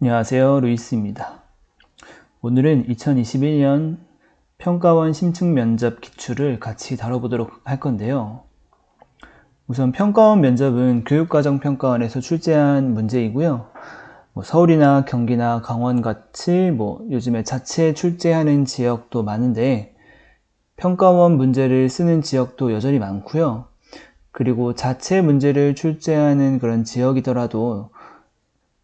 안녕하세요. 루이스입니다. 오늘은 2021년 평가원 심층 면접 기출을 같이 다뤄보도록 할 건데요. 우선 평가원 면접은 교육과정평가원에서 출제한 문제이고요. 서울이나 경기나 강원같이 요즘에 자체 출제하는 지역도 많은데 평가원 문제를 쓰는 지역도 여전히 많고요. 그리고 자체 문제를 출제하는 그런 지역이더라도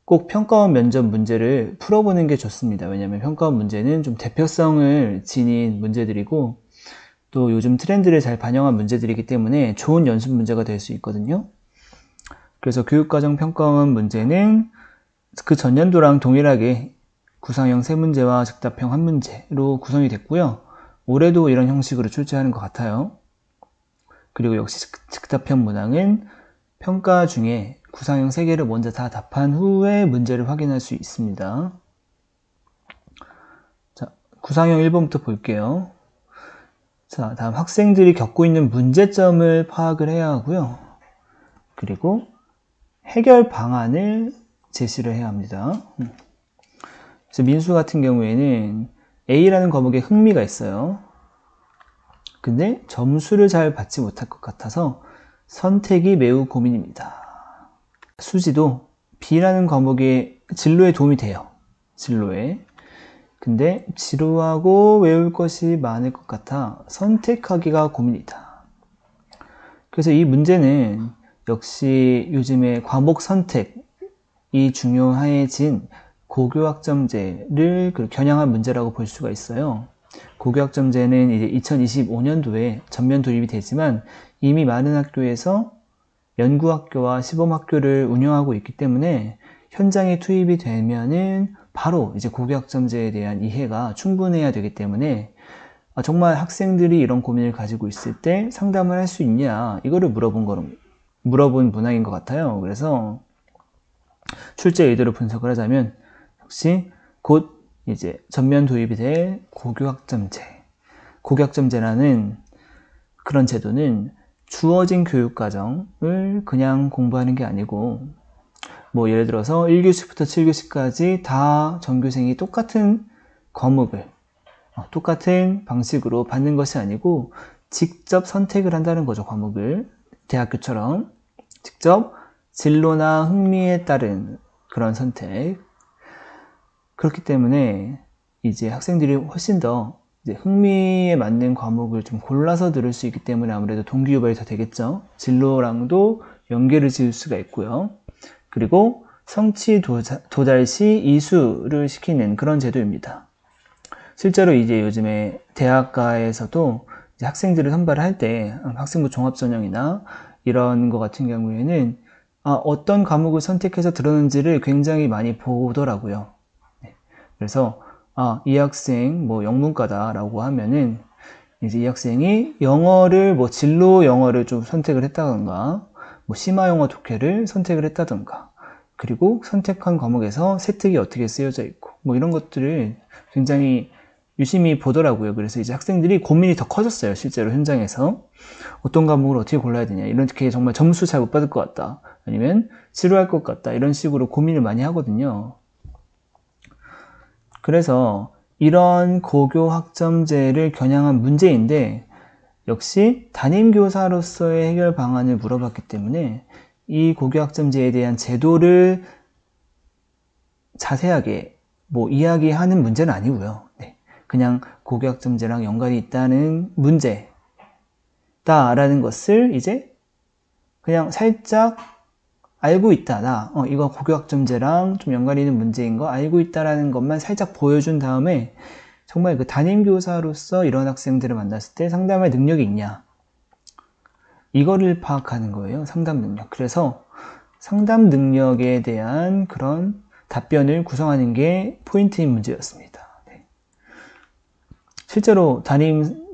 꼭 평가원 면접 문제를 풀어보는 게 좋습니다. 왜냐하면 평가원 문제는 좀 대표성을 지닌 문제들이고 또 요즘 트렌드를 잘 반영한 문제들이기 때문에 좋은 연습 문제가 될 수 있거든요. 그래서 교육과정 평가원 문제는 그 전년도랑 동일하게 구상형 3문제와 즉답형 1문제로 구성이 됐고요. 올해도 이런 형식으로 출제하는 것 같아요. 그리고 역시 즉답형 문항은 평가 중에 구상형 3개를 먼저 다 답한 후에 문제를 확인할 수 있습니다. 자, 구상형 1번부터 볼게요. 자, 다음 학생들이 겪고 있는 문제점을 파악을 해야 하고요. 그리고 해결 방안을 제시를 해야 합니다. 그래서 민수 같은 경우에는 A라는 과목에 흥미가 있어요. 근데 점수를 잘 받지 못할 것 같아서 선택이 매우 고민입니다. 수지도 B라는 과목의 진로에 도움이 돼요. 진로에. 근데 지루하고 외울 것이 많을 것 같아 선택하기가 고민이다. 그래서 이 문제는 역시 요즘에 과목 선택이 중요해진 고교학점제를 겨냥한 문제라고 볼 수가 있어요. 고교학점제는 이제 2025년도에 전면 도입이 되지만 이미 많은 학교에서 연구학교와 시범학교를 운영하고 있기 때문에 현장에 투입이 되면은 바로 이제 고교학점제에 대한 이해가 충분해야 되기 때문에 정말 학생들이 이런 고민을 가지고 있을 때 상담을 할 수 있냐 이거를 물어본 문항인 것 같아요. 그래서 출제 의도를 분석을 하자면 역시 곧 이제 전면 도입이 될 고교학점제라는 그런 제도는 주어진 교육과정을 그냥 공부하는 게 아니고 예를 들어서 1교시부터 7교시까지 다 전교생이 똑같은 과목을 똑같은 방식으로 받는 것이 아니고 직접 선택을 한다는 거죠. 과목을 대학교처럼 직접 진로나 흥미에 따른 그런 선택. 그렇기 때문에 이제 학생들이 훨씬 더 흥미에 맞는 과목을 좀 골라서 들을 수 있기 때문에 아무래도 동기유발이 더 되겠죠. 진로랑도 연계를 지을 수가 있고요. 그리고 성취 도달 시 이수를 시키는 그런 제도입니다. 실제로 이제 요즘에 대학가에서도 이제 학생들을 선발을 할 때 학생부 종합전형이나 이런 거 같은 경우에는 어떤 과목을 선택해서 들었는지를 굉장히 많이 보더라고요. 그래서 이 학생 영문과다라고 하면은 이제 이 학생이 영어를 진로 영어를 좀 선택을 했다던가 심화 영어 독해를 선택을 했다던가 그리고 선택한 과목에서 세특이 어떻게 쓰여져 있고 이런 것들을 굉장히 유심히 보더라고요. 그래서 이제 학생들이 고민이 더 커졌어요. 실제로 현장에서 어떤 과목을 어떻게 골라야 되냐, 이렇게 정말 점수 잘 못 받을 것 같다, 아니면 지루할 것 같다, 이런 식으로 고민을 많이 하거든요. 그래서 이런 고교학점제를 겨냥한 문제인데 역시 담임교사로서의 해결 방안을 물어봤기 때문에 이 고교학점제에 대한 제도를 자세하게 이야기하는 문제는 아니고요. 그냥 고교학점제랑 연관이 있다는 문제다라는 것을 이제 그냥 살짝 알고 있다. 이거 고교학점제랑 좀 연관이 있는 문제인 거 알고 있다라는 것만 살짝 보여준 다음에 정말 그 담임교사로서 이런 학생들을 만났을 때 상담할 능력이 있냐, 이거를 파악하는 거예요. 상담 능력. 그래서 상담 능력에 대한 그런 답변을 구성하는 게 포인트인 문제였습니다. 실제로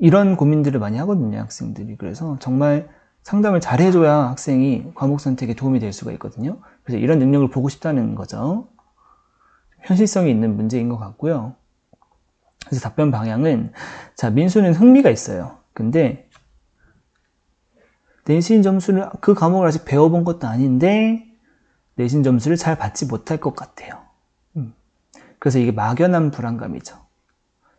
이런 고민들을 많이 하거든요, 학생들이. 그래서 정말 상담을 잘 해줘야 학생이 과목 선택에 도움이 될 수가 있거든요. 그래서 이런 능력을 보고 싶다는 거죠. 현실성이 있는 문제인 것 같고요. 그래서 답변 방향은, 민수는 흥미가 있어요. 근데 내신 점수를, 그 과목을 아직 배워본 것도 아닌데 내신 점수를 잘 받지 못할 것 같아요. 그래서 이게 막연한 불안감이죠.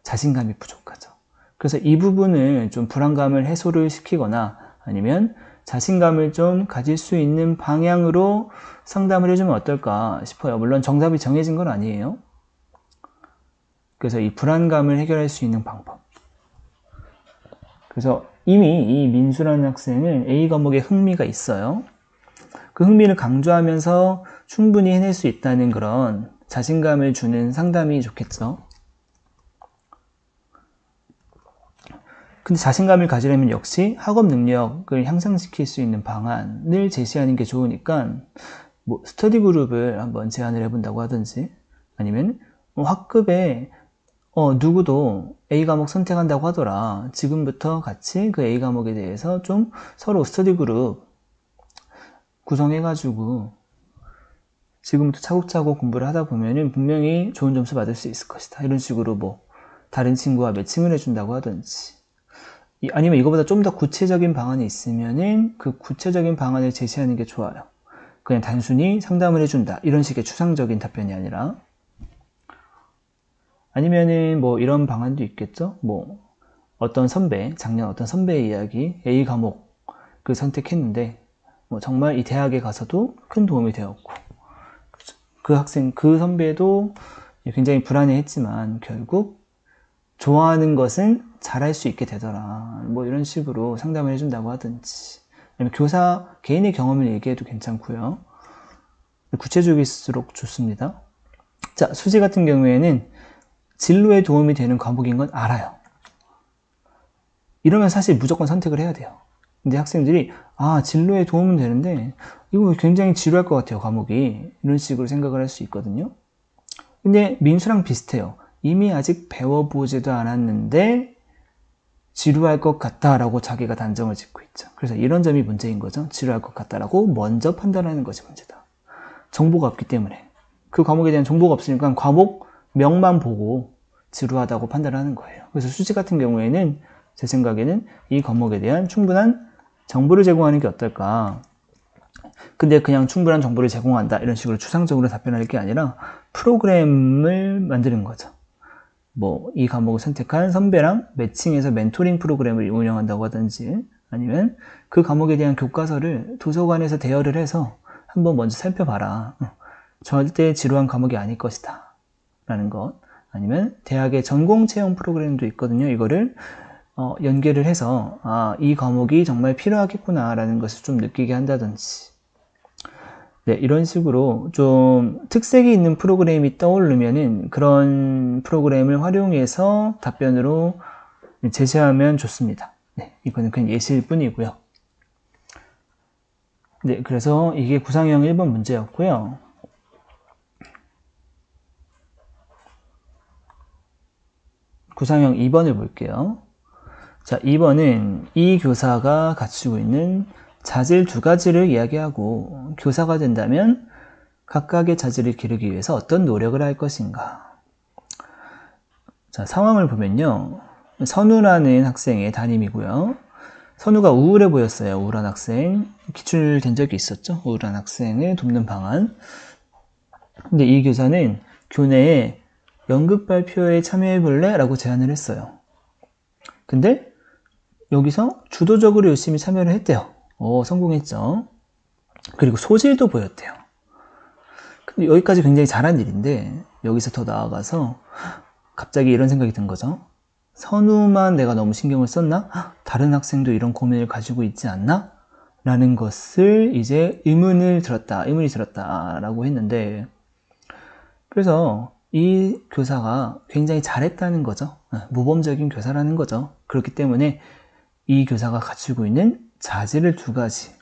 자신감이 부족하죠. 그래서 이 부분을 좀 불안감을 해소를 시키거나 아니면 자신감을 좀 가질 수 있는 방향으로 상담을 해주면 어떨까 싶어요. 물론 정답이 정해진 건 아니에요. 그래서 이 불안감을 해결할 수 있는 방법. 그래서 이미 이 민수라는 학생은 A 과목에 흥미가 있어요. 그 흥미를 강조하면서 충분히 해낼 수 있다는 그런 자신감을 주는 상담이 좋겠죠. 근데 자신감을 가지려면 역시 학업 능력을 향상시킬 수 있는 방안을 제시하는 게 좋으니까 뭐 스터디 그룹을 한번 제안을 해본다고 하든지 아니면 학급에 누구도 A 과목 선택한다고 하더라. 지금부터 같이 그 A 과목에 대해서 좀 서로 스터디 그룹 구성해가지고 지금부터 차곡차곡 공부를 하다 보면은 분명히 좋은 점수 받을 수 있을 것이다. 이런 식으로 뭐 다른 친구와 매칭을 해준다고 하든지 아니면 이거보다 좀 더 구체적인 방안이 있으면은 그 구체적인 방안을 제시하는 게 좋아요. 그냥 단순히 상담을 해준다. 이런 식의 추상적인 답변이 아니라 아니면은 뭐 이런 방안도 있겠죠. 뭐 작년 어떤 선배의 이야기, A 과목 그 선택했는데 뭐 정말 이 대학에 가서도 큰 도움이 되었고 그 선배도 굉장히 불안해했지만 결국 좋아하는 것은 잘할 수 있게 되더라. 뭐 이런 식으로 상담을 해준다고 하든지 아니면 교사 개인의 경험을 얘기해도 괜찮고요. 구체적일수록 좋습니다. 자, 수지 같은 경우에는 진로에 도움이 되는 과목인 건 알아요. 이러면 사실 무조건 선택을 해야 돼요. 근데 학생들이 진로에 도움은 되는데 이거 굉장히 지루할 것 같아요, 과목이. 이런 식으로 생각을 할 수 있거든요. 근데 민수랑 비슷해요. 이미 아직 배워보지도 않았는데 지루할 것 같다라고 자기가 단정을 짓고 있죠. 그래서 이런 점이 문제인 거죠. 지루할 것 같다라고 먼저 판단하는 것이 문제다. 정보가 없기 때문에. 그 과목에 대한 정보가 없으니까 과목명만 보고 지루하다고 판단하는 거예요. 그래서 수지 같은 경우에는 제 생각에는 이 과목에 대한 충분한 정보를 제공하는 게 어떨까. 근데 그냥 충분한 정보를 제공한다 이런 식으로 추상적으로 답변할 게 아니라 프로그램을 만드는 거죠. 뭐 이 과목을 선택한 선배랑 매칭해서 멘토링 프로그램을 운영한다고 하든지 아니면 그 과목에 대한 교과서를 도서관에서 대여를 해서 한번 먼저 살펴봐라. 절대 지루한 과목이 아닐 것이다 라는 것. 아니면 대학의 전공 채용 프로그램도 있거든요. 이거를 연계를 해서 이 과목이 정말 필요하겠구나 라는 것을 좀 느끼게 한다든지 네, 이런 식으로 좀 특색이 있는 프로그램이 떠오르면은 그런 프로그램을 활용해서 답변으로 제시하면 좋습니다. 네, 이거는 그냥 예시일 뿐이고요. 네, 그래서 이게 구상형 1번 문제였고요. 구상형 2번을 볼게요. 자, 2번은 이 교사가 갖추고 있는 자질 2가지를 이야기하고 교사가 된다면 각각의 자질을 기르기 위해서 어떤 노력을 할 것인가. 자, 상황을 보면요. 선우라는 학생의 담임이고요. 선우가 우울해 보였어요. 우울한 학생. 기출된 적이 있었죠. 우울한 학생을 돕는 방안. 근데 이 교사는 교내에 연극 발표에 참여해볼래? 라고 제안을 했어요. 근데 여기서 주도적으로 열심히 참여를 했대요. 성공했죠. 그리고 소질도 보였대요. 근데 여기까지 굉장히 잘한 일인데 여기서 더 나아가서 갑자기 이런 생각이 든 거죠. 선우만 내가 너무 신경을 썼나? 다른 학생도 이런 고민을 가지고 있지 않나? 라는 것을 이제 의문이 들었다 라고 했는데 그래서 이 교사가 굉장히 잘했다는 거죠. 모범적인 교사라는 거죠. 그렇기 때문에 이 교사가 갖추고 있는 자질을 2가지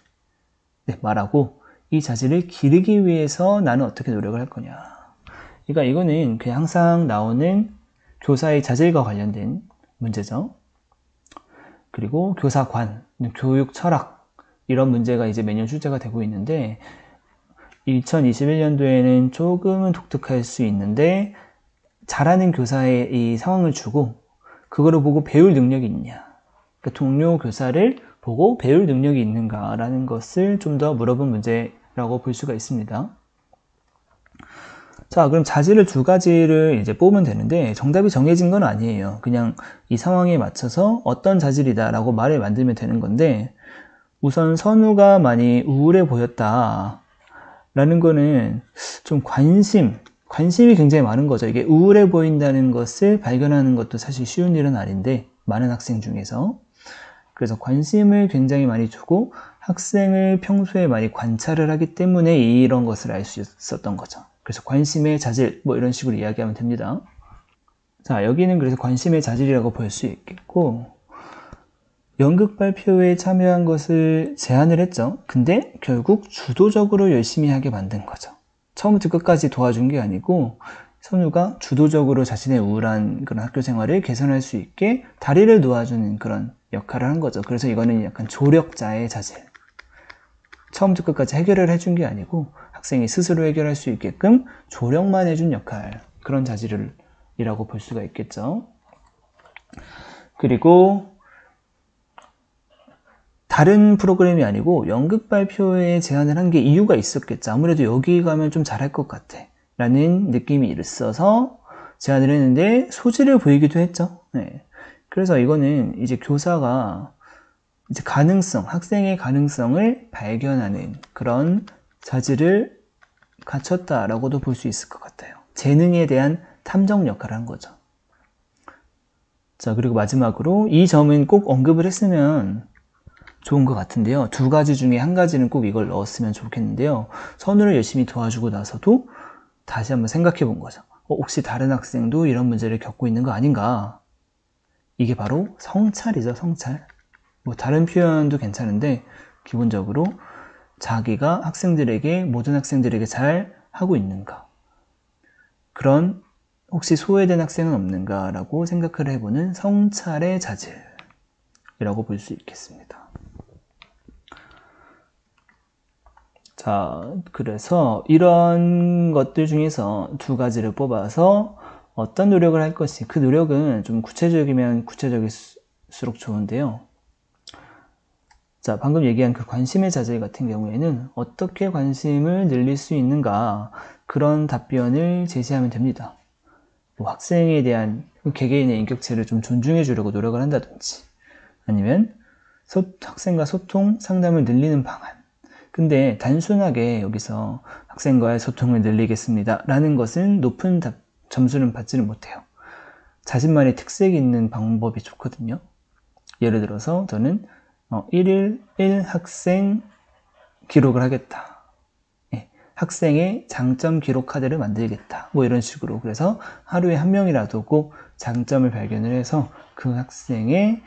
말하고 이 자질을 기르기 위해서 나는 어떻게 노력을 할 거냐. 그러니까 이거는 그냥 항상 나오는 교사의 자질과 관련된 문제죠. 그리고 교사관, 교육 철학 이런 문제가 이제 매년 출제가 되고 있는데 2021년도에는 조금은 독특할 수 있는데 잘하는 교사의 이 상황을 주고 그거를 보고 배울 능력이 있냐. 그러니까 동료 교사를 보고 배울 능력이 있는가라는 것을 좀 더 물어본 문제라고 볼 수가 있습니다. 자, 그럼 자질을 두 가지를 이제 뽑으면 되는데 정답이 정해진 건 아니에요. 그냥 이 상황에 맞춰서 어떤 자질이다라고 말을 만들면 되는 건데 우선 선우가 많이 우울해 보였다 라는 거는 좀 관심이 굉장히 많은 거죠. 이게 우울해 보인다는 것을 발견하는 것도 사실 쉬운 일은 아닌데 많은 학생 중에서 그래서 관심을 굉장히 많이 주고 학생을 평소에 많이 관찰을 하기 때문에 이런 것을 알 수 있었던 거죠. 그래서 관심의 자질 뭐 이런 식으로 이야기하면 됩니다. 자, 여기는 그래서 관심의 자질이라고 볼 수 있겠고 연극 발표에 참여한 것을 제안을 했죠. 근데 결국 주도적으로 열심히 하게 만든 거죠. 처음부터 끝까지 도와준 게 아니고 선우가 주도적으로 자신의 우울한 그런 학교 생활을 개선할 수 있게 다리를 놓아주는 그런 역할을 한 거죠. 그래서 이거는 약간 조력자의 자질. 처음부터 끝까지 해결을 해준 게 아니고 학생이 스스로 해결할 수 있게끔 조력만 해준 역할, 그런 자질이라고 볼 수가 있겠죠. 그리고 다른 프로그램이 아니고 연극 발표에 제안을 한 게 이유가 있었겠죠. 아무래도 여기 가면 좀 잘할 것 같아 라는 느낌이 있어서 제안을 했는데 소질을 보이기도 했죠. 네. 그래서 이거는 이제 교사가 이제 학생의 가능성을 발견하는 그런 자질을 갖췄다라고도 볼 수 있을 것 같아요. 재능에 대한 탐정 역할을 한 거죠. 자, 그리고 마지막으로 이 점은 꼭 언급을 했으면 좋은 것 같은데요. 두 가지 중에 한 가지는 꼭 이걸 넣었으면 좋겠는데요. 선우를 열심히 도와주고 나서도 다시 한번 생각해 본 거죠. 혹시 다른 학생도 이런 문제를 겪고 있는 거 아닌가? 이게 바로 성찰이죠, 성찰. 뭐 다른 표현도 괜찮은데 기본적으로 자기가 모든 학생들에게 잘 하고 있는가? 그런 혹시 소외된 학생은 없는가? 라고 생각을 해보는 성찰의 자질이라고 볼 수 있겠습니다. 자, 그래서 이런 것들 중에서 두 가지를 뽑아서 어떤 노력을 할 것이, 그 노력은 좀 구체적이면 구체적일수록 좋은데요. 자, 방금 얘기한 그 관심의 자질 같은 경우에는 어떻게 관심을 늘릴 수 있는가, 그런 답변을 제시하면 됩니다. 뭐 학생에 대한 개개인의 인격체를 좀 존중해 주려고 노력을 한다든지, 아니면 학생과 소통, 상담을 늘리는 방안. 근데 단순하게 여기서 학생과의 소통을 늘리겠습니다 라는 것은 높은 점수는 받지는 못해요. 자신만의 특색이 있는 방법이 좋거든요. 예를 들어서 저는 1일 1학생 기록을 하겠다. 학생의 장점 기록 카드를 만들겠다. 뭐 이런 식으로. 그래서 하루에 한 명이라도 꼭 장점을 발견을 해서 그 학생의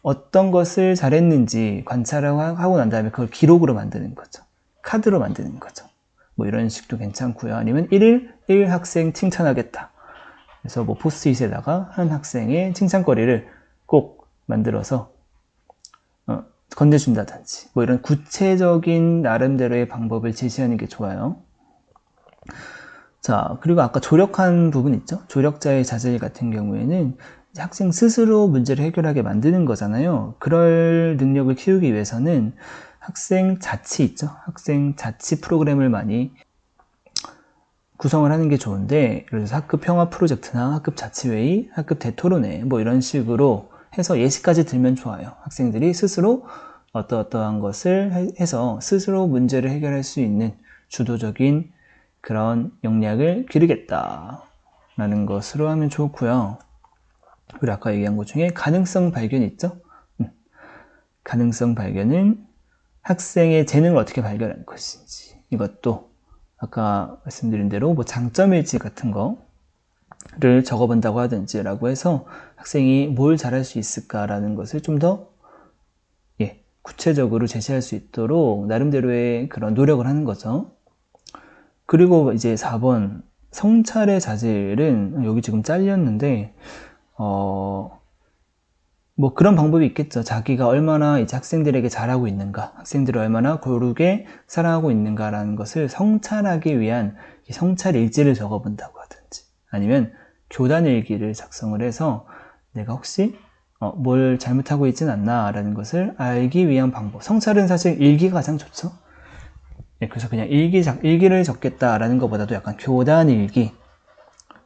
어떤 것을 잘했는지 관찰을 하고 난 다음에 그걸 기록으로 만드는 거죠. 카드로 만드는 거죠. 뭐 이런 식도 괜찮고요. 아니면 1일 1학생 칭찬하겠다. 그래서 뭐 포스트잇에다가 한 학생의 칭찬거리를 꼭 만들어서 건네준다든지 뭐 이런 구체적인 나름대로의 방법을 제시하는 게 좋아요. 자, 그리고 아까 조력한 부분 있죠? 조력자의 자질 같은 경우에는 학생 스스로 문제를 해결하게 만드는 거잖아요. 그럴 능력을 키우기 위해서는 학생 자치 있죠? 학생 자치 프로그램을 많이 구성을 하는 게 좋은데, 예를 들어서 학급 평화 프로젝트나 학급 자치회의, 학급 대토론회 뭐 이런 식으로 해서 예시까지 들면 좋아요. 학생들이 스스로 어떠한 것을 해서 스스로 문제를 해결할 수 있는 주도적인 그런 역량을 기르겠다라는 것으로 하면 좋고요. 그리고 아까 얘기한 것 중에 가능성 발견 있죠? 가능성 발견은 학생의 재능을 어떻게 발견할 것인지, 이것도 아까 말씀드린 대로 뭐 장점일지 같은 거를 적어본다고 하든지라고 해서 학생이 뭘 잘할 수 있을까라는 것을 좀 더 구체적으로 제시할 수 있도록 나름대로의 그런 노력을 하는 거죠. 그리고 이제 4번 성찰의 자질은 여기 지금 잘렸는데 뭐 그런 방법이 있겠죠. 자기가 얼마나 이제 학생들에게 잘하고 있는가, 학생들을 얼마나 고르게 사랑하고 있는가라는 것을 성찰하기 위한 성찰 일지를 적어본다고 하든지, 아니면 교단 일기를 작성을 해서 내가 혹시 뭘 잘못하고 있진 않나 라는 것을 알기 위한 방법. 성찰은 사실 일기가 가장 좋죠. 그래서 그냥 일기를 적겠다라는 것보다도 약간 교단 일기,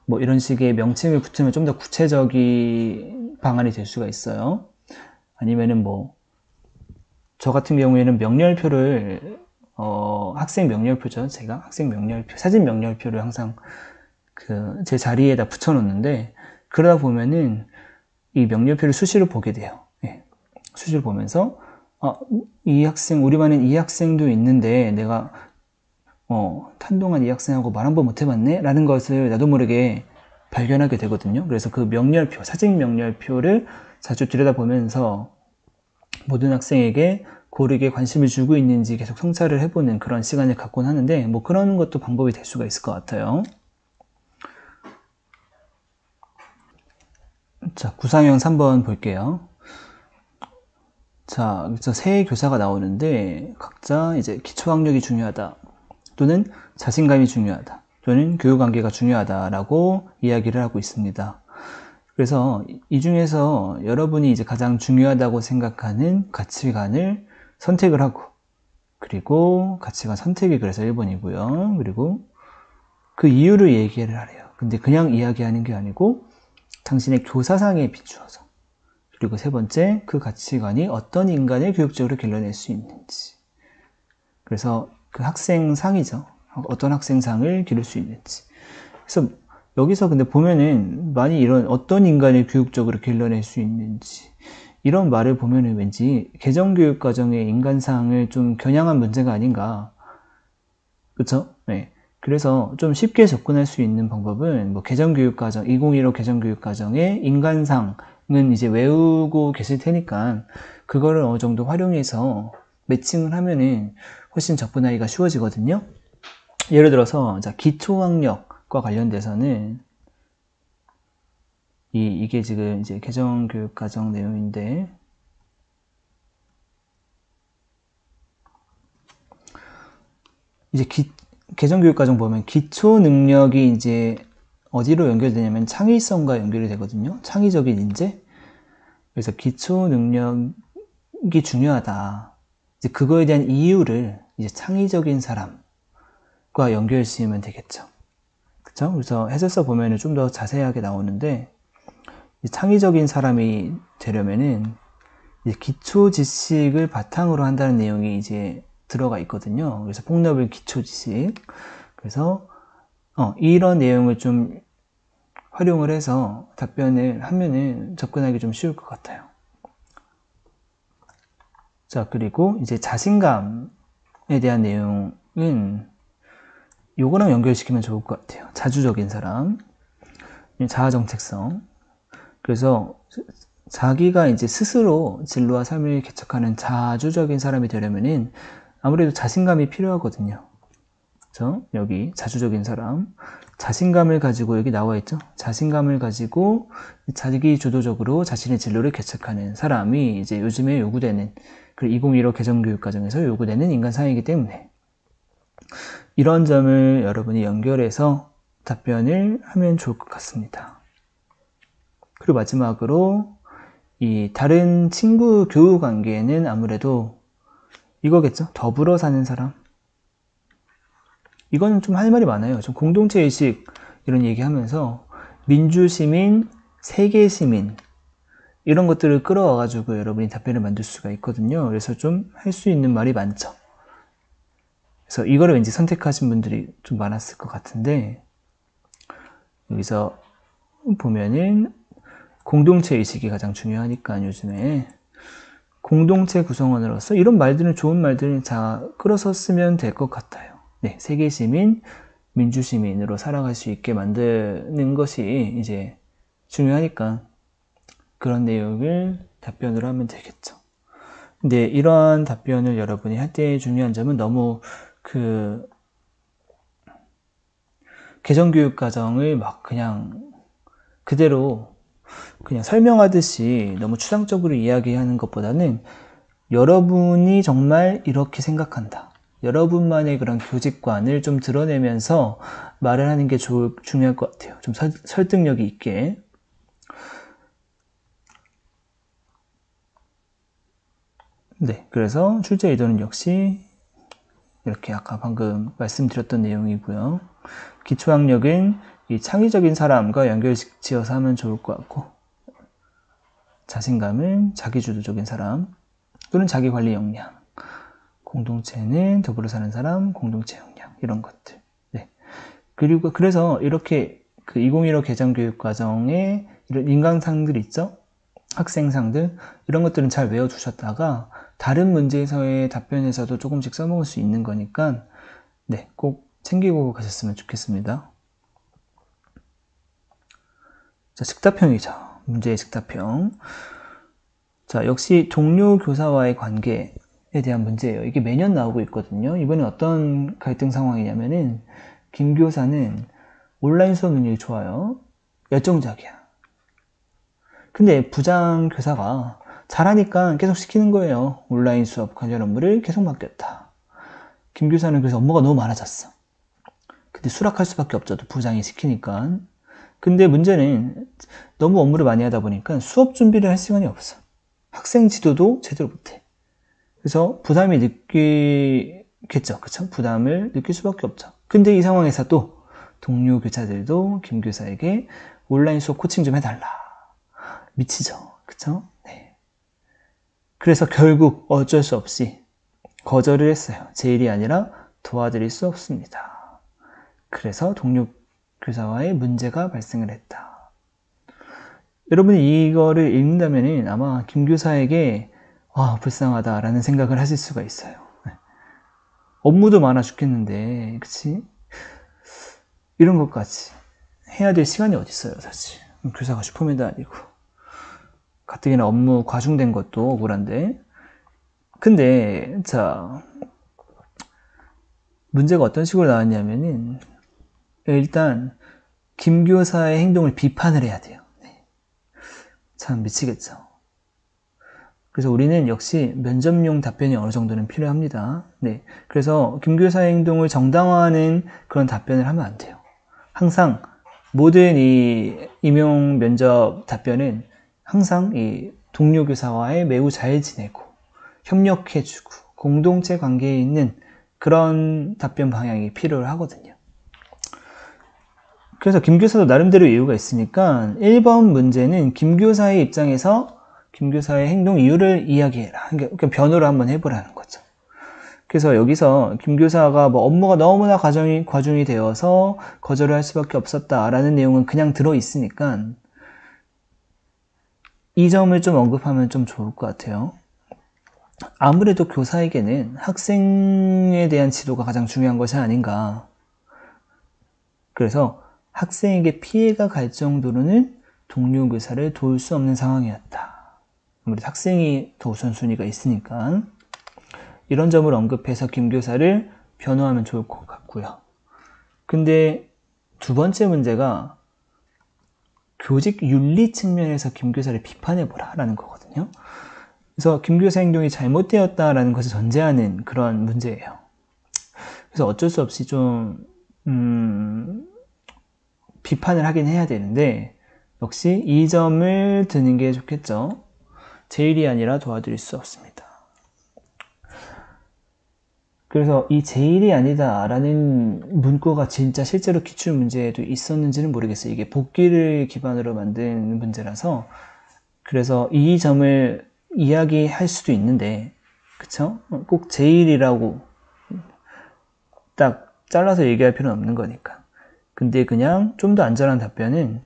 뭐 이런 식의 명칭을 붙이면 좀 더 구체적인 방안이 될 수가 있어요. 아니면은 뭐, 저 같은 경우에는 명렬표를, 학생 명렬표죠. 제가 학생 명렬표, 사진 명렬표를 항상 제 자리에다 붙여놓는데, 그러다 보면은 이 명렬표를 수시로 보게 돼요. 예. 수시로 보면서, 이 학생, 우리 반엔 이 학생도 있는데, 내가, 한동안 이 학생하고 말 한 번 못 해봤네? 라는 것을 나도 모르게 발견하게 되거든요. 그래서 그 명렬표, 사진 명렬표를 자주 들여다보면서 모든 학생에게 고르게 관심을 주고 있는지 계속 성찰을 해보는 그런 시간을 갖곤 하는데, 뭐 그런 것도 방법이 될 수가 있을 것 같아요. 자, 구상형 3번 볼게요. 자, 여기서 세 교사가 나오는데, 각자 이제 기초학력이 중요하다, 또는 자신감이 중요하다, 또는 교육관계가 중요하다라고 이야기를 하고 있습니다. 그래서 이 중에서 여러분이 이제 가장 중요하다고 생각하는 가치관을 선택을 하고, 그리고 가치관 선택이 그래서 1번이고요. 그리고 그 이유를 얘기를 하래요. 근데 그냥 이야기하는 게 아니고 당신의 교사상에 비추어서, 그리고 세 번째, 그 가치관이 어떤 인간을 교육적으로 길러낼 수 있는지, 그래서 그 학생상이죠. 어떤 학생상을 기를 수 있는지. 그래서 여기서 근데 보면은 많이 이런 어떤 인간을 교육적으로 길러낼 수 있는지, 이런 말을 보면은 왠지 개정교육 과정의 인간상을 좀 겨냥한 문제가 아닌가. 그쵸? 네. 그래서 좀 쉽게 접근할 수 있는 방법은 뭐 개정교육 과정, 2015 개정교육 과정의 인간상은 이제 외우고 계실 테니까 그거를 어느 정도 활용해서 매칭을 하면은 훨씬 접근하기가 쉬워지거든요. 예를 들어서 자, 기초학력과 관련돼서는 이게 지금 이제 개정교육 과정 내용인데, 이제 개정교육 과정 보면 기초 능력이 이제 어디로 연결되냐면 창의성과 연결이 되거든요. 창의적인 인재. 그래서 기초 능력이 중요하다. 이제 그거에 대한 이유를 이제 창의적인 사람과 연결 지으면 되겠죠. 그쵸? 그래서 해설서 보면은 좀 더 자세하게 나오는데, 창의적인 사람이 되려면은 이제 기초 지식을 바탕으로 한다는 내용이 이제 들어가 있거든요. 그래서 폭넓은 기초 지식. 그래서 이런 내용을 좀 활용을 해서 답변을 하면은 접근하기 좀 쉬울 것 같아요. 자, 그리고 이제 자신감에 대한 내용은 요거랑 연결시키면 좋을 것 같아요. 자주적인 사람, 자아정책성. 그래서 자기가 이제 스스로 진로와 삶을 개척하는 자주적인 사람이 되려면은 아무래도 자신감이 필요하거든요. 그렇죠? 여기 자주적인 사람, 자신감을 가지고 여기 나와 있죠. 자신감을 가지고 자기 주도적으로 자신의 진로를 개척하는 사람이 이제 요즘에 요구되는, 그리고 2015 개정교육 과정에서 요구되는 인간상이기 때문에 이런 점을 여러분이 연결해서 답변을 하면 좋을 것 같습니다. 그리고 마지막으로 이 다른 친구 교우 관계에는 아무래도 이거겠죠. 더불어 사는 사람. 이거는 좀 할 말이 많아요. 좀 공동체 의식 이런 얘기하면서 민주시민, 세계시민 이런 것들을 끌어와가지고 여러분이 답변을 만들 수가 있거든요. 그래서 좀 할 수 있는 말이 많죠. 그래서 이거를 왠지 선택하신 분들이 좀 많았을 것 같은데, 여기서 보면은 공동체 의식이 가장 중요하니까 요즘에 공동체 구성원으로서 이런 말들은, 좋은 말들은 다 끌어서 쓰면 될 것 같아요. 네, 세계시민, 민주시민으로 살아갈 수 있게 만드는 것이 이제 중요하니까 그런 내용을 답변으로 하면 되겠죠. 근데 이러한 답변을 여러분이 할 때 중요한 점은 너무 개정교육 과정을 막 그냥 그대로 그냥 설명하듯이 너무 추상적으로 이야기하는 것보다는 여러분이 정말 이렇게 생각한다, 여러분만의 그런 교직관을 좀 드러내면서 말을 하는 게 중요할 것 같아요. 좀 설득력이 있게. 네, 그래서 출제 의도는 역시 이렇게 아까 방금 말씀드렸던 내용이고요. 기초학력은 이 창의적인 사람과 연결지어서 하면 좋을 것 같고, 자신감은 자기주도적인 사람 또는 자기관리 역량, 공동체는 더불어 사는 사람, 공동체 역량, 이런 것들. 네. 그리고 그래서 이렇게 그 2015 개정교육과정에 이런 인강상들 있죠? 학생상들, 이런 것들은 잘 외워두셨다가 다른 문제에서의 답변에서도 조금씩 써먹을 수 있는 거니까 네, 꼭 챙기고 가셨으면 좋겠습니다. 자, 즉답형이죠. 문제의 즉답형. 자, 역시 동료 교사와의 관계에 대한 문제예요. 이게 매년 나오고 있거든요. 이번엔 어떤 갈등 상황이냐면은 김 교사는 온라인 수업 능력이 좋아요. 열정적이야. 근데 부장 교사가 잘하니까 계속 시키는 거예요. 온라인 수업 관련 업무를 계속 맡겼다. 김 교사는 그래서 업무가 너무 많아졌어. 근데 수락할 수밖에 없죠. 또 부장이 시키니까. 근데 문제는 너무 업무를 많이 하다 보니까 수업 준비를 할 시간이 없어. 학생 지도도 제대로 못해. 그래서 부담이 느끼겠죠. 그쵸? 부담을 느낄 수밖에 없죠. 근데 이 상황에서 또 동료 교사들도 김 교사에게 온라인 수업 코칭 좀 해달라. 미치죠. 그쵸? 네. 그래서 결국 어쩔 수 없이 거절을 했어요. 제 일이 아니라 도와드릴 수 없습니다. 그래서 동료 교사와의 문제가 발생을 했다. 여러분이 이거를 읽는다면 아마 김 교사에게 불쌍하다라는 생각을 하실 수가 있어요. 네. 업무도 많아 죽겠는데, 그치? 이런 것까지 해야 될 시간이 어디 있어요, 사실. 교사가 슈퍼맨도 아니고. 가뜩이나 업무 과중된 것도 억울한데. 근데, 자, 문제가 어떤 식으로 나왔냐면은, 일단, 김 교사의 행동을 비판을 해야 돼요. 네. 참 미치겠죠. 그래서 우리는 역시 면접용 답변이 어느 정도는 필요합니다. 네. 그래서 김 교사의 행동을 정당화하는 그런 답변을 하면 안 돼요. 항상 모든 이 임용 면접 답변은 항상 이 동료 교사와의 매우 잘 지내고 협력해주고 공동체 관계에 있는 그런 답변 방향이 필요하거든요. 그래서 김 교사도 나름대로 이유가 있으니까 1번 문제는 김 교사의 입장에서 김 교사의 행동 이유를 이야기해라. 그러니까 변호를 한번 해보라는 거죠. 그래서 여기서 김 교사가 뭐 업무가 너무나 과중이 되어서 거절을 할 수밖에 없었다라는 내용은 그냥 들어있으니까 이 점을 좀 언급하면 좀 좋을 것 같아요. 아무래도 교사에게는 학생에 대한 지도가 가장 중요한 것이 아닌가. 그래서 학생에게 피해가 갈 정도로는 동료 교사를 도울 수 없는 상황이었다. 아무래도 학생이 더 우선순위가 있으니까 이런 점을 언급해서 김 교사를 변호하면 좋을 것 같고요. 근데 두 번째 문제가 교직 윤리 측면에서 김 교사를 비판해보라 라는 거거든요. 그래서 김 교사 행동이 잘못되었다라는 것을 전제하는 그런 문제예요. 그래서 어쩔 수 없이 좀 비판을 하긴 해야 되는데 역시 이 점을 드는 게 좋겠죠. 제 일이 아니라 도와드릴 수 없습니다. 그래서 이 제 일이 아니다라는 문구가 진짜 실제로 기출문제에도 있었는지는 모르겠어요. 이게 복기를 기반으로 만든 문제라서 그래서 이 점을 이야기할 수도 있는데 그쵸? 꼭 제 일이라고 딱 잘라서 얘기할 필요는 없는 거니까. 근데 그냥 좀 더 안전한 답변은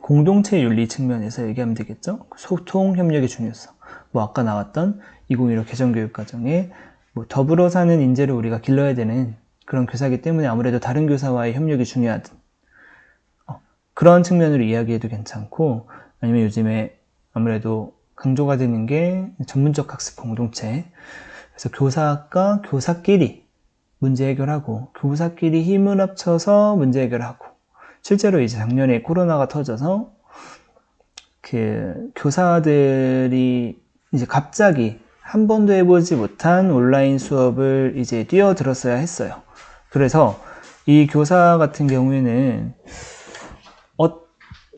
공동체 윤리 측면에서 얘기하면 되겠죠? 소통, 협력의 중요성. 뭐 아까 나왔던 2015 개정교육과정에 뭐 더불어 사는 인재를 우리가 길러야 되는 그런 교사이기 때문에 아무래도 다른 교사와의 협력이 중요하든 그런 측면으로 이야기해도 괜찮고 아니면 요즘에 아무래도 강조가 되는 게 전문적 학습 공동체. 그래서 교사과 교사끼리 문제 해결하고 교사끼리 힘을 합쳐서 문제 해결하고 실제로 이제 작년에 코로나가 터져서 그 교사들이 이제 갑자기 한 번도 해보지 못한 온라인 수업을 이제 뛰어들었어야 했어요. 그래서 이 교사 같은 경우에는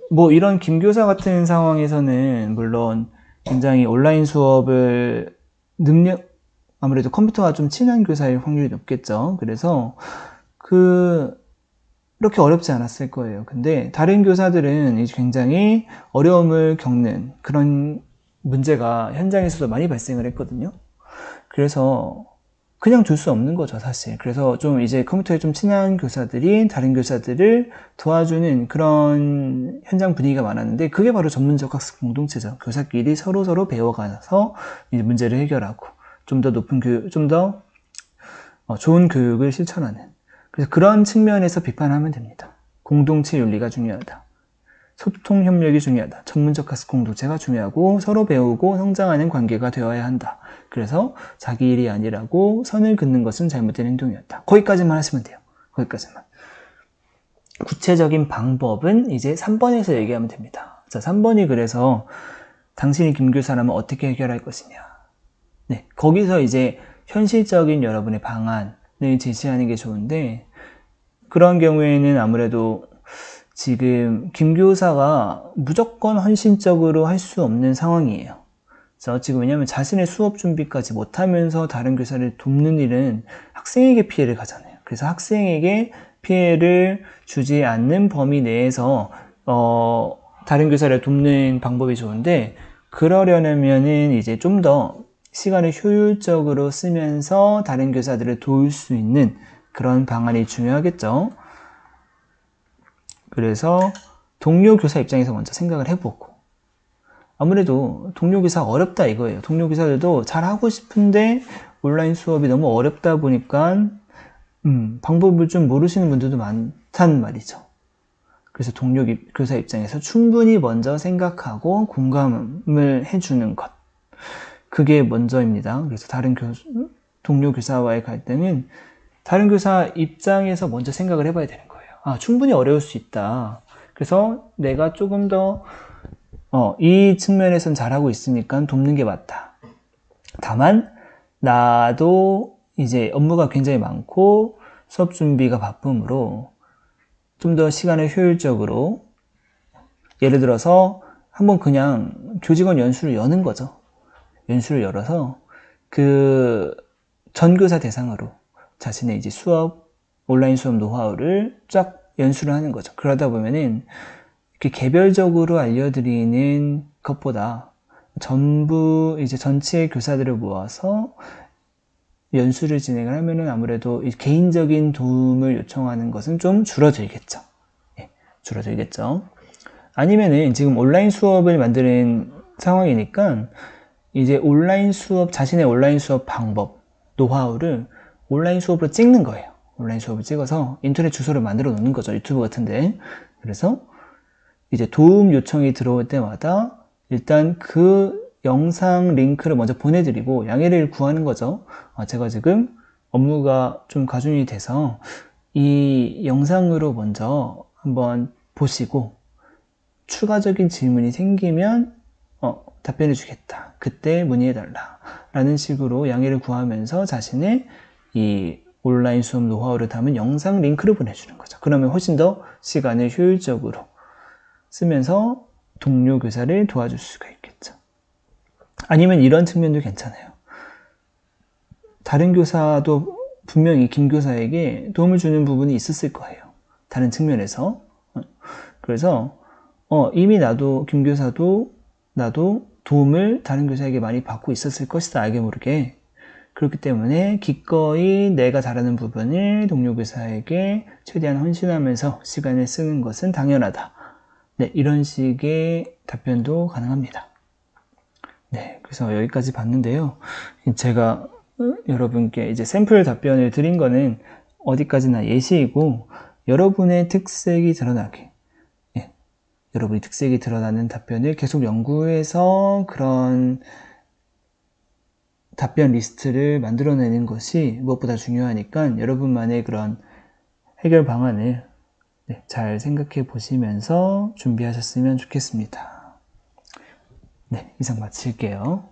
뭐 이런 김 교사 같은 상황에서는 물론 굉장히 온라인 수업을 아무래도 컴퓨터와 좀 친한 교사일 확률이 높겠죠. 그래서 그렇게 어렵지 않았을 거예요. 근데 다른 교사들은 이제 굉장히 어려움을 겪는 그런 문제가 현장에서도 많이 발생을 했거든요. 그래서 그냥 둘 수 없는 거죠, 사실. 그래서 좀 이제 컴퓨터에 좀 친한 교사들이 다른 교사들을 도와주는 그런 현장 분위기가 많았는데, 그게 바로 전문적 학습 공동체죠. 교사끼리 서로 배워가서 이제 문제를 해결하고 좀 더 높은 교육, 좀 더 좋은 교육을 실천하는. 그래서 그런 측면에서 비판하면 됩니다. 공동체 윤리가 중요하다. 소통 협력이 중요하다. 전문적 학습 공동체가 중요하고 서로 배우고 성장하는 관계가 되어야 한다. 그래서 자기 일이 아니라고 선을 긋는 것은 잘못된 행동이었다. 거기까지만 하시면 돼요. 거기까지만. 구체적인 방법은 이제 3번에서 얘기하면 됩니다. 자, 3번이 그래서 당신이 김교사라면 어떻게 해결할 것이냐. 네, 거기서 이제 현실적인 여러분의 방안을 제시하는 게 좋은데, 그런 경우에는 아무래도 지금 김교사가 무조건 헌신적으로 할 수 없는 상황이에요. 지금 왜냐하면 자신의 수업 준비까지 못하면서 다른 교사를 돕는 일은 학생에게 피해를 가잖아요. 그래서 학생에게 피해를 주지 않는 범위 내에서 다른 교사를 돕는 방법이 좋은데, 그러려면은 이제 좀 더 시간을 효율적으로 쓰면서 다른 교사들을 도울 수 있는 그런 방안이 중요하겠죠. 그래서 동료 교사 입장에서 먼저 생각을 해보고, 아무래도 동료 교사가 어렵다 이거예요. 동료 교사들도 잘하고 싶은데 온라인 수업이 너무 어렵다 보니까 방법을 좀 모르시는 분들도 많단 말이죠. 그래서 동료 교사 입장에서 충분히 먼저 생각하고 공감을 해주는 것, 그게 먼저입니다. 그래서 동료 교사와의 갈등은 다른 교사 입장에서 먼저 생각을 해봐야 되는 거예요. 충분히 어려울 수 있다. 그래서 내가 조금 더 이 측면에선 잘하고 있으니까 돕는 게 맞다. 다만 나도 이제 업무가 굉장히 많고 수업 준비가 바쁘므로 좀 더 시간을 효율적으로, 예를 들어서 한번 그냥 교직원 연수를 여는 거죠. 연수를 열어서 그 전교사 대상으로 자신의 이제 온라인 수업 노하우를 쫙 연수를 하는 거죠. 그러다 보면은 이렇게 개별적으로 알려드리는 것보다 전부 이제 전체 교사들을 모아서 연수를 진행을 하면은 아무래도 개인적인 도움을 요청하는 것은 좀 줄어들겠죠. 줄어들겠죠. 아니면은 지금 온라인 수업을 만드는 상황이니까 이제 자신의 온라인 수업 방법, 노하우를 온라인 수업으로 찍는 거예요. 온라인 수업을 찍어서 인터넷 주소를 만들어 놓는 거죠. 유튜브 같은데. 그래서 이제 도움 요청이 들어올 때마다 일단 그 영상 링크를 먼저 보내드리고 양해를 구하는 거죠. 제가 지금 업무가 좀 가중이 돼서 이 영상으로 먼저 한번 보시고 추가적인 질문이 생기면 답변해 주겠다. 그때 문의해달라. 라는 식으로 양해를 구하면서 자신의 이 온라인 수업 노하우를 담은 영상 링크를 보내주는 거죠. 그러면 훨씬 더 시간을 효율적으로 쓰면서 동료 교사를 도와줄 수가 있겠죠. 아니면 이런 측면도 괜찮아요. 다른 교사도 분명히 김 교사에게 도움을 주는 부분이 있었을 거예요. 다른 측면에서. 그래서 이미 김 교사도 나도 도움을 다른 교사에게 많이 받고 있었을 것이다, 알게 모르게. 그렇기 때문에 기꺼이 내가 잘하는 부분을 동료 교사에게 최대한 헌신하면서 시간을 쓰는 것은 당연하다. 네, 이런 식의 답변도 가능합니다. 네, 그래서 여기까지 봤는데요. 제가 여러분께 이제 샘플 답변을 드린 거는 어디까지나 예시이고, 여러분의 특색이 드러나게, 여러분의 특색이 드러나는 답변을 계속 연구해서 그런 답변 리스트를 만들어내는 것이 무엇보다 중요하니까 여러분만의 그런 해결 방안을 잘 생각해 보시면서 준비하셨으면 좋겠습니다. 네, 이상 마칠게요.